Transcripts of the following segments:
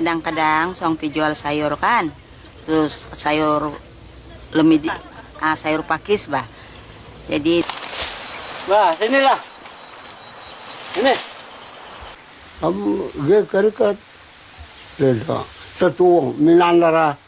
kadang-kadang song jual sayur kan, terus sayur sayur pakis bah. Jadi sinilah ini Kamu dia kerikat tidak tertuang minandara.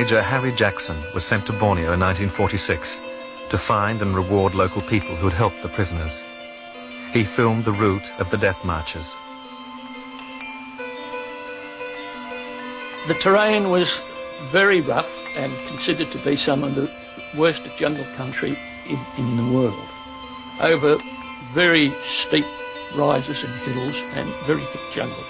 Major Harry Jackson was sent to Borneo in 1946 to find and reward local people who had helped the prisoners. He filmed the route of the death marches. The terrain was very rough and considered to be some of the worst jungle country in the world. Over very steep rises and hills and very thick jungle.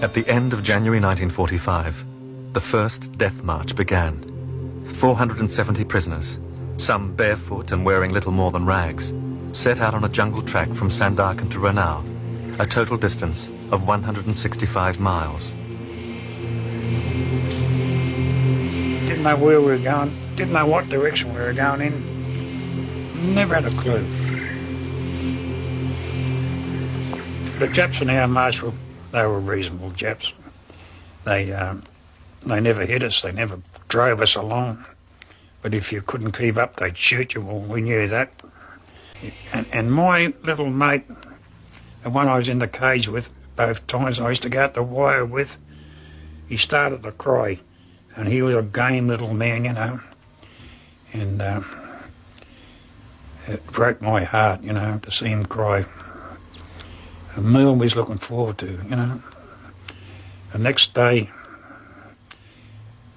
At the end of January 1945, the first death march began. 470 prisoners, some barefoot and wearing little more than rags, set out on a jungle track from Sandakan to Ranau, a total distance of 165 miles. Didn't know where we were going, didn't know what direction we were going in, never had a clue. The Japs in our march they were reasonable Japs. They never hit us, they never drove us along. But if you couldn't keep up, they'd shoot you. Well, we knew that. And my little mate, the one I was in the cage with both times I used to go out the wire with, he started to cry. And he was a game little man, you know. And it broke my heart, you know, to see him cry. A meal we was looking forward to, you know. The next day,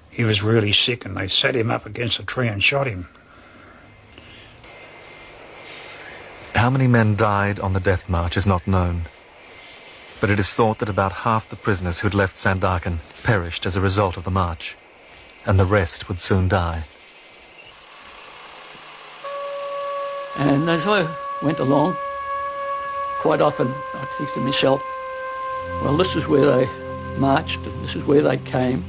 he was really sick and they set him up against a tree and shot him. How many men died on the death march is not known, but it is thought that about half the prisoners who'd left Sandakan perished as a result of the march, and the rest would soon die. And as I went along, quite often I'd think to myself, well, this is where they marched and this is where they came.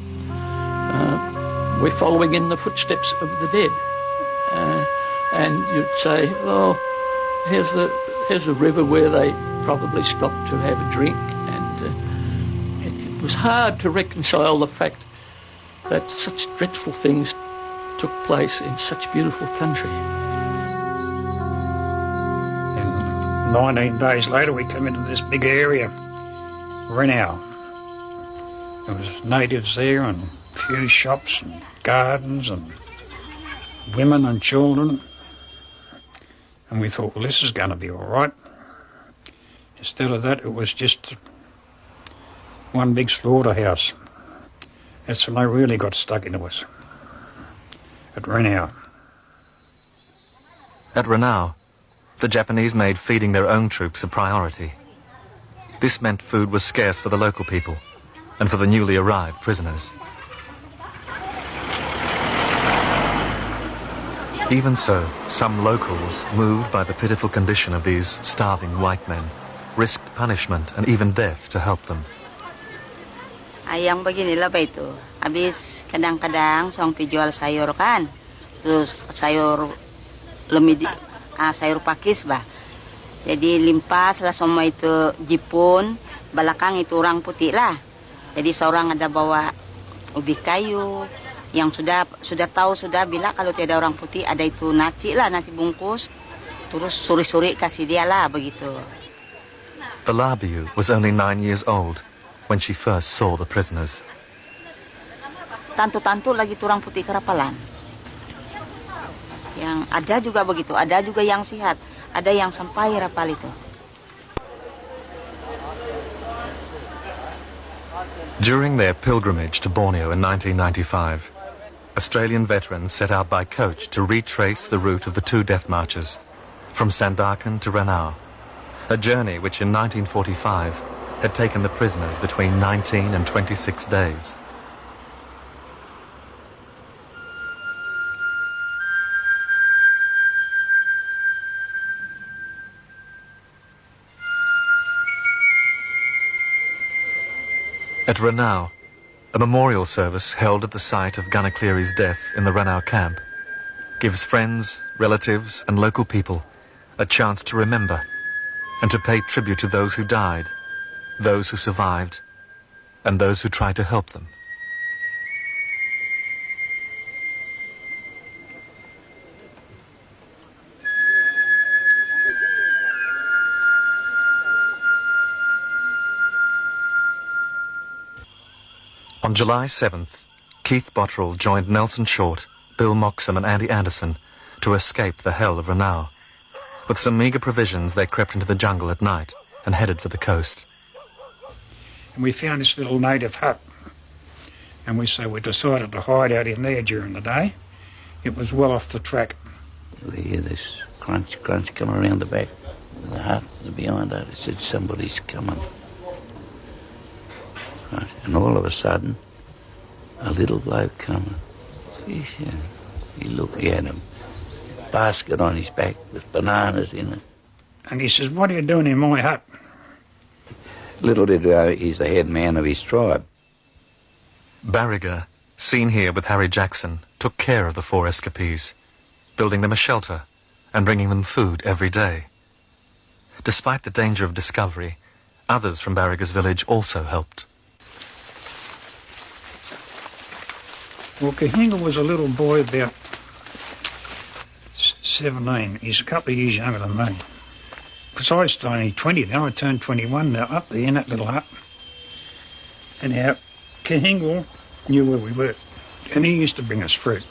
We're following in the footsteps of the dead. And you'd say, oh, here's a river where they probably stopped to have a drink. And it was hard to reconcile the fact that such dreadful things took place in such beautiful country. 19 days later, we came into this big area, Ranau. There was natives there and a few shops and gardens and women and children. And we thought, well, this is going to be all right. Instead of that, it was just one big slaughterhouse. That's when they really got stuck into us, at Ranau. At Ranau, the Japanese made feeding their own troops a priority. This meant food was scarce for the local people and for the newly arrived prisoners. Even so, some locals, moved by the pitiful condition of these starving white men, risked punishment and even death to help them. Yang beginilah ba itu. Habis kadang-kadang song jual sayur kan, terus sayur sayur pakis bah. Jadi limpas lah semua itu jipun, belakang itu orang putih lah. Jadi seorang ada bawa ubi kayu, Yang sudah tahu sudah bila kalau tiada orang putih ada itu nasi lah, nasi bungkus. Terus suri-suri kasih dia lah begitu. The Labiu was only 9 years old when she first saw the prisoners. Tantu-tantu lagi turang putih kerapalan. Yang ada juga begitu, ada juga yang sehat, ada yang sampai rapal itu. During their pilgrimage to Borneo in 1995, Australian veterans set out by coach to retrace the route of the two death marches, from Sandakan to Ranau, a journey which in 1945 had taken the prisoners between 19 and 26 days. At Ranau, a memorial service held at the site of Gunner Cleary's death in the Ranau camp gives friends, relatives and local people a chance to remember and to pay tribute to those who died, those who survived, and those who tried to help them. On July 7th, Keith Bottrell joined Nelson Short, Bill Moxham and Andy Anderson to escape the hell of Ranau. With some meagre provisions, they crept into the jungle at night and headed for the coast. And we found this little native hut. And we decided to hide out in there during the day. It was well off the track. We hear this crunch, crunch come around the back of the hut, behind it. It said, somebody's coming. Right. And all of a sudden, a little bloke coming. He looked at him, basket on his back with bananas in it. And he says, "What are you doing in my hut?" Little did he know he's the head man of his tribe. Barriger, seen here with Harry Jackson, took care of the four escapees, building them a shelter and bringing them food every day. Despite the danger of discovery, others from Barriger's village also helped. Well, Kahinga was a little boy about 17. He's a couple of years younger than me. Because I was only 20 now, I turned 21 now, up there in that little hut. And our Kahinga knew where we were. And he used to bring us fruit.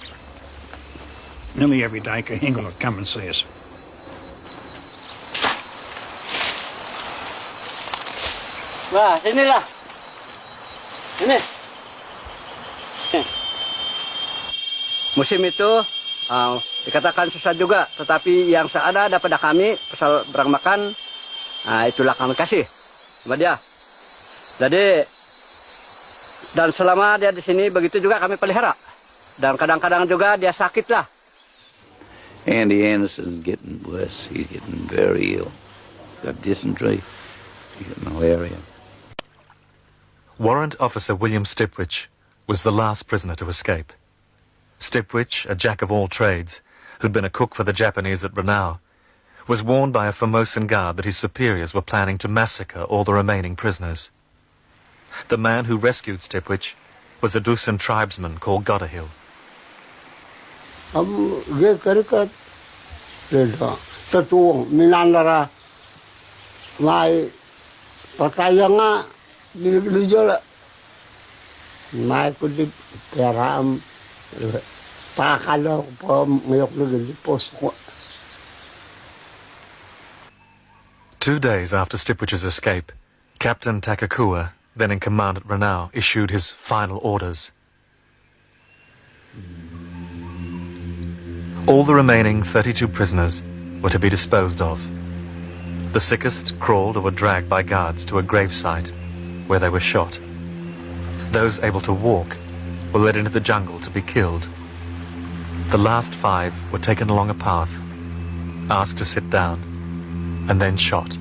Nearly every day Kahinga would come and see us. Wah, sinilah. Sini. Musim itu dikatakan susah juga, tetapi yang seada pada kami pasal barang makan, itulah kami kasih sama dia. Jadi dan selama dia di sini begitu juga kami pelihara. Dan kadang-kadang juga dia sakit lah. Andy Anderson's getting worse. He's getting very ill. Got dysentery. He's got malaria. Warrant Officer William Stipwich was the last prisoner to escape. Stipwich, a jack of all trades, who'd been a cook for the Japanese at Ranau, was warned by a Formosan guard that his superiors were planning to massacre all the remaining prisoners. The man who rescued Stipwich was a Dusun tribesman called Godahill. Dia karikat tertuang minandara mai patayanga dijual mai kudip peram pakalo pemiyok lagi pos. 2 days after Stipwich's escape, Captain Takakua, then in command at Ranau, issued his final orders. All the remaining 32 prisoners were to be disposed of. The sickest crawled or were dragged by guards to a gravesite where they were shot. Those able to walk were led into the jungle to be killed. The last 5 were taken along a path, asked to sit down, and then shot.